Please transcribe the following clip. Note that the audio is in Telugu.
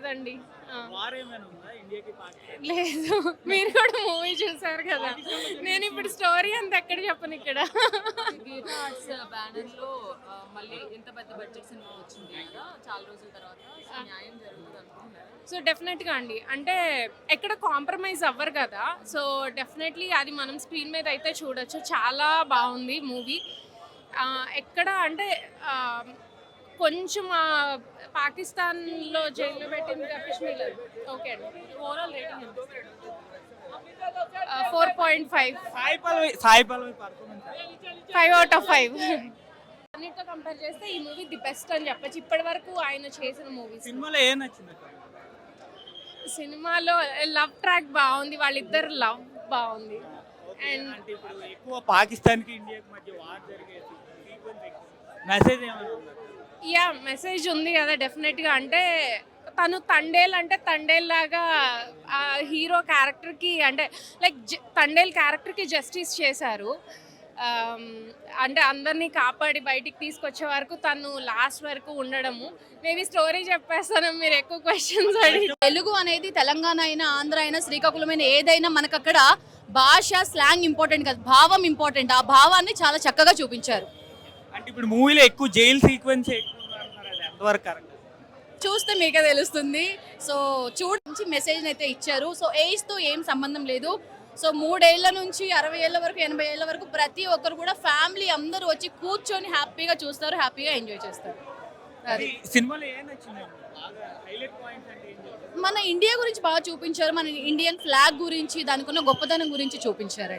లేదండి. వార్ ఏమైనా ఉందా ఇండియాకి పాకిస్తాన్? లేదు. మీరు కూడా మూవీ చూసారు కదా. నేను ఇప్పుడు స్టోరీ అంతా ఎక్కడ చెప్పను ఇక్కడ. గీతా ఆర్ట్స్ బ్యానర్ లో మళ్ళీ ఇంత పెద్ద బడ్జెట్ సినిమా వచ్చింది కదా చాలా రోజుల తర్వాత. సో న్యాయం జరుగుతుంది అనుకుంటున్నారా? సో డెఫినెట్గా అండి, అంటే ఎక్కడ కాంప్రమైజ్ అవ్వరు కదా. సో డెఫినెట్లీ అది మనం స్క్రీన్ మీద అయితే చూడొచ్చు. చాలా బాగుంది మూవీ. ఎక్కడ అంటే కొంచెం పాకిస్తాన్లో జైల్లో పెట్టింది కపిష్మిల్. ఓకే అండి. Overall rating 4.5. Sai Pallavi performance 5 out of 5. అన్నిటితో కంపేర్ చేస్తే ఈ మూవీ ది బెస్ట్ అని చెప్పచ్చు ఇప్పటి వరకు ఆయన చేసిన మూవీస్. సినిమాలో ఏం నచ్చింది? సినిమాలో లవ్ ట్రాక్ బాగుంది, వాళ్ళిద్దరు లవ్ బాగుంది. అండ్ అంటే ఇప్పుడు ఎక్కువ పాకిస్తాన్ కి ఇండియాకి మధ్య వార్ జరిగేది మెసేజ్ ఏమైనా ఉందా? యా, మెసేజ్ ఉంది కదా డెఫినెట్గా. అంటే తను తండేల్ అంటే తండేల్ లాగా ఆ హీరో క్యారెక్టర్కి అంటే లైక్ తండేల్ క్యారెక్టర్కి జస్టిస్ చేశారు. అంటే అందరినీ కాపాడి బయటికి తీసుకొచ్చే వరకు తను లాస్ట్ వరకు ఉండడము. మేబీ స్టోరీ చెప్పేస్తాను, మీరు ఎక్కువ క్వశ్చన్స్ అడిగి. తెలుగు అనేది తెలంగాణ అయినా ఆంధ్ర అయినా శ్రీకాకుళమైన ఏదైనా మనకు అక్కడ భాష స్లాంగ్ ఇంపార్టెంట్ కాదు, భావం ఇంపార్టెంట్. ఆ భావాన్ని చాలా చక్కగా చూపించారు. అంటే ఇప్పుడు మూవీలో ఎక్కువ జైల్ సీక్వెన్స్ ఎక్కువ అంటున్నారు, అది ఎంతవరకు కరెక్ట్? చూస్తే మీకే తెలుస్తుంది. సో చూడించి మెసేజ్ అయితే ఇచ్చారు. సో ఏజ్తో ఏం సంబంధం లేదు. సో 3 ఏళ్ల నుంచి 60 ఏళ్ల వరకు 80 ఏళ్ల వరకు ప్రతి ఒక్కరు కూడా ఫ్యామిలీ అందరూ వచ్చి కూర్చొని హ్యాపీగా చూస్తారు, హ్యాపీగా ఎంజాయ్ చేస్తారు. అది సినిమాలో ఏం నచ్చింది? హైలైట్ పాయింట్స్ అంటే ఏం చెప్తారు? మన ఇండియా గురించి బాగా చూపించారు. మన ఇండియన్ ఫ్లాగ్ గురించి, దానికి ఉన్న గొప్పతనం గురించి చూపించారు.